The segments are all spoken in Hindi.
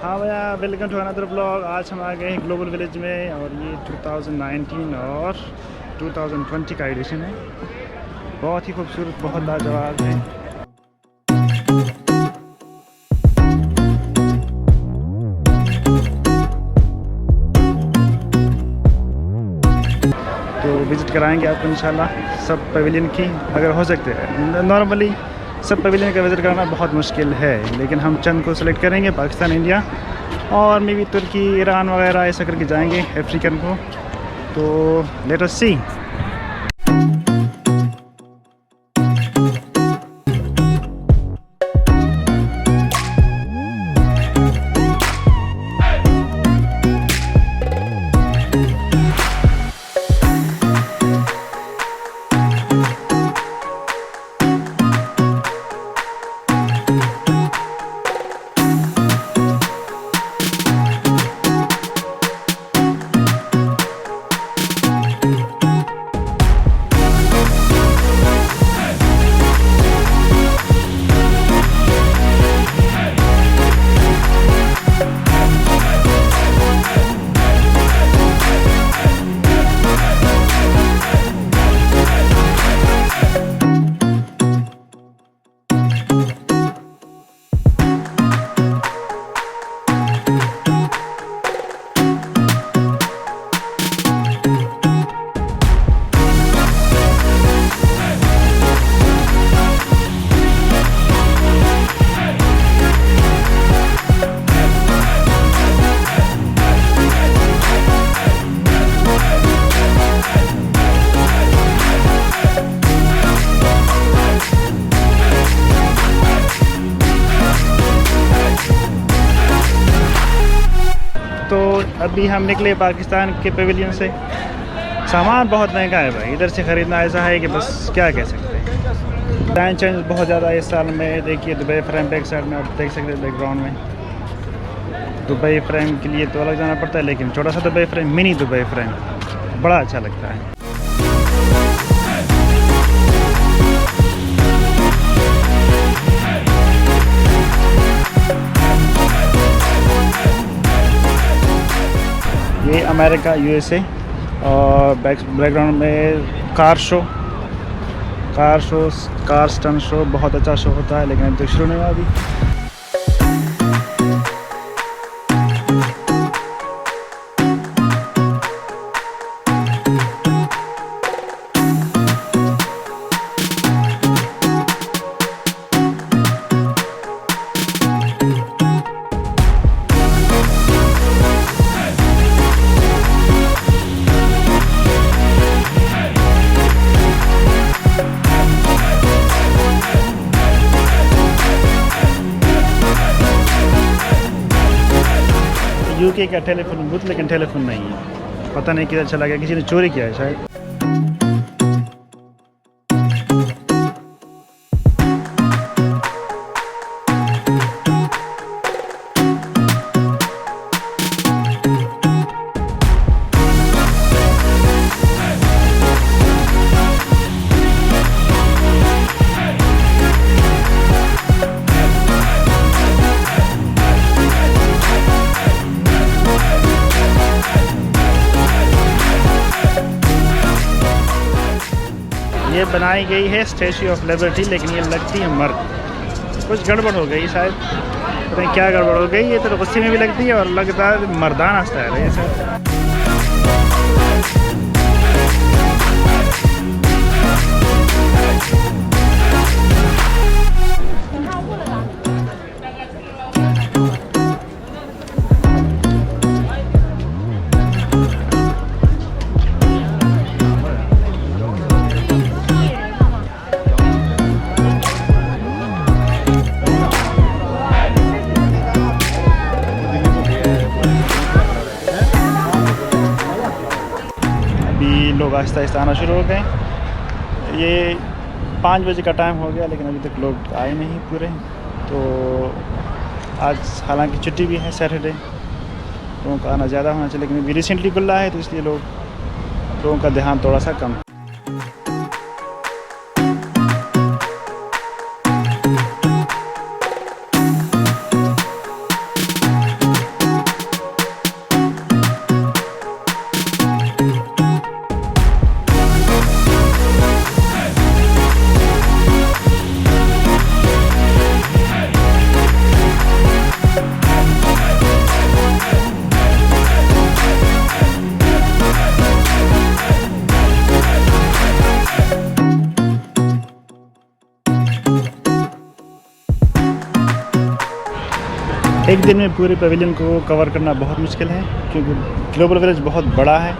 हाँ भैया, वेलकम टू अनदर ब्लॉग। आज हम आ गए हैं ग्लोबल विलेज में और ये 2019 और 2020 का एडिशन है। बहुत ही खूबसूरत, बहुत लाजवाब है। तो विज़िट कराएंगे आपको इंशाल्लाह सब पवेलियन की, अगर हो सकते हैं। नॉर्मली सब पवेलियन का विज़िट करना बहुत मुश्किल है, लेकिन हम चंद को सिलेक्ट करेंगे, पाकिस्तान, इंडिया और मे बी तुर्की, ईरान वगैरह ऐसा करके जाएंगे अफ्रीकन को। तो लेट अस सी। तो अभी हम निकले पाकिस्तान के पेविलियन से। सामान बहुत महंगा है भाई, इधर से ख़रीदना ऐसा है कि बस क्या कह सकते हैं। डिज़ाइन चेंज बहुत ज़्यादा है इस साल में। देखिए दुबई फ्रेम बैक साइड में आप देख सकते हैं, बैकग्राउंड में दुबई फ्रेम के लिए तो अलग जाना पड़ता है, लेकिन छोटा सा Dubai frame, mini Dubai frame बड़ा अच्छा लगता है। ये अमेरिका, यूएसए, और बैकग्राउंड में कार स्टंट शो बहुत अच्छा शो होता है, लेकिन अभी तक शुरू नहीं हुआ अभी। यूके का टेलीफोन बूथ, लेकिन टेलीफोन नहीं है। पता नहीं किधर चला गया, किसी ने चोरी किया है शायद। ये बनाई गई है स्टैच्यू ऑफ लिबर्टी, लेकिन ये लगती है मर्द। कुछ गड़बड़ हो गई शायद, पता नहीं क्या गड़बड़ हो गई। ये तो गुस्से में भी लगती है और लगता है मर्दाना स्टाइल है ये सब। लोग आहिस्ता आहिस्ता आना शुरू हो गए। ये 5 बजे का टाइम हो गया, लेकिन अभी तक लोग आए नहीं पूरे। तो आज हालांकि छुट्टी भी है, सैटरडे, लोगों का आना ज़्यादा होना चाहिए, लेकिन अभी रिसेंटली खुला है तो इसलिए लोगों का ध्यान थोड़ा सा कम। एक दिन में पूरे पवेलियन को कवर करना बहुत मुश्किल है, क्योंकि ग्लोबल विलेज बहुत बड़ा है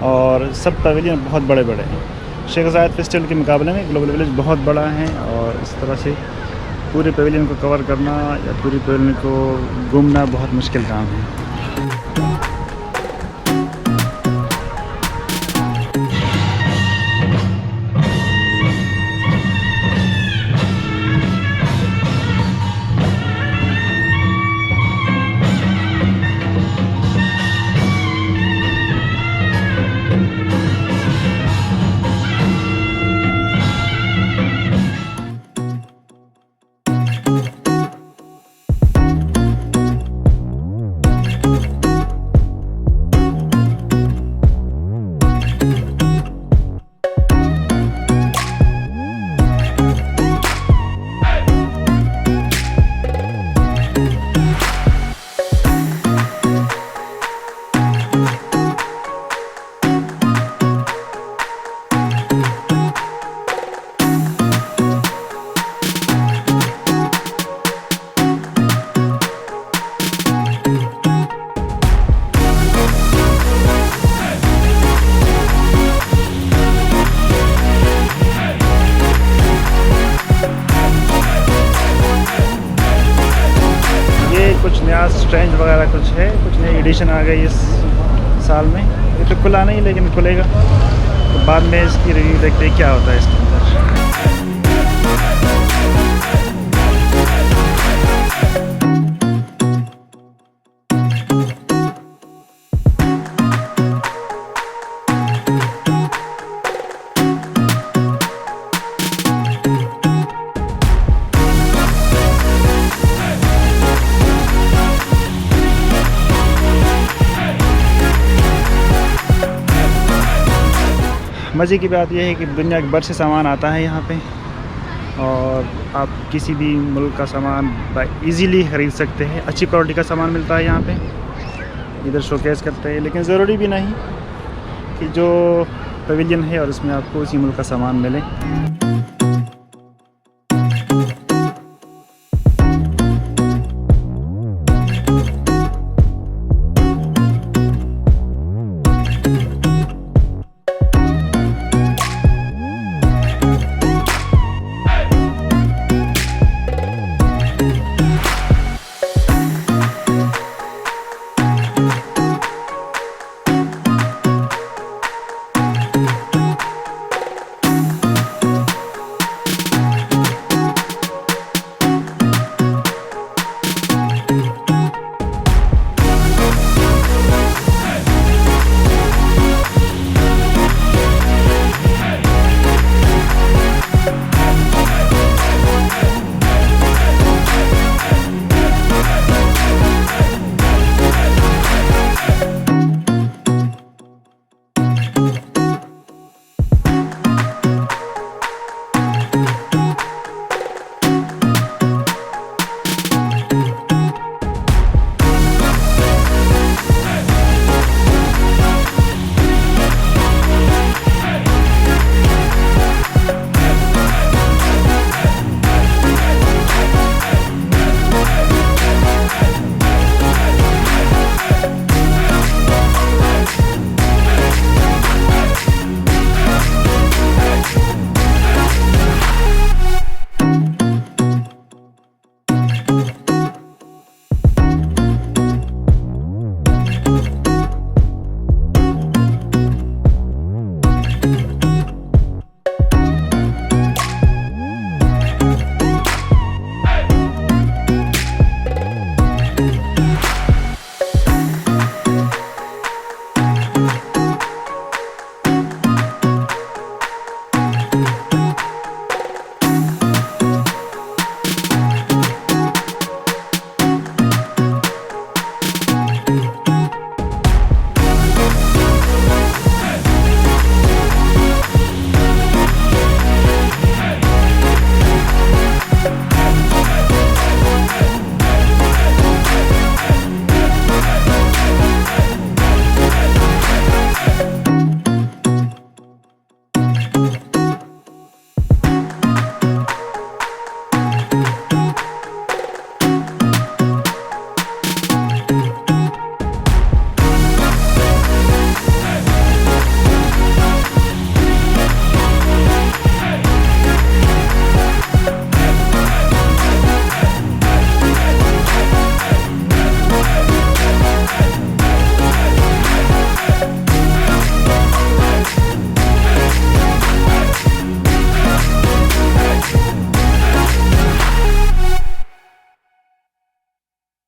और सब पवेलियन बहुत बड़े बड़े हैं। शेख ज़ायद फेस्टिवल के मुकाबले में ग्लोबल विलेज बहुत बड़ा है और इस तरह से पूरे पवेलियन को कवर करना या पूरे पवेलियन को घूमना बहुत मुश्किल काम है। कुछ नया स्ट्रेंज वगैरह कुछ है, कुछ नई एडिशन आ गई इस साल में। ये तो खुला नहीं लेकिन खुलेगा, तो बाद में इसकी रिव्यू देखते हैं क्या होता है इसके अंदर। मज़े की बात यह है कि दुनिया भर से सामान आता है यहाँ पे और आप किसी भी मुल्क का सामान इजीली ख़रीद सकते हैं। अच्छी क्वालिटी का सामान मिलता है यहाँ पे, इधर शोकेस करते हैं, लेकिन ज़रूरी भी नहीं कि जो पवेलियन है और उसमें आपको उसी मुल्क का सामान मिले।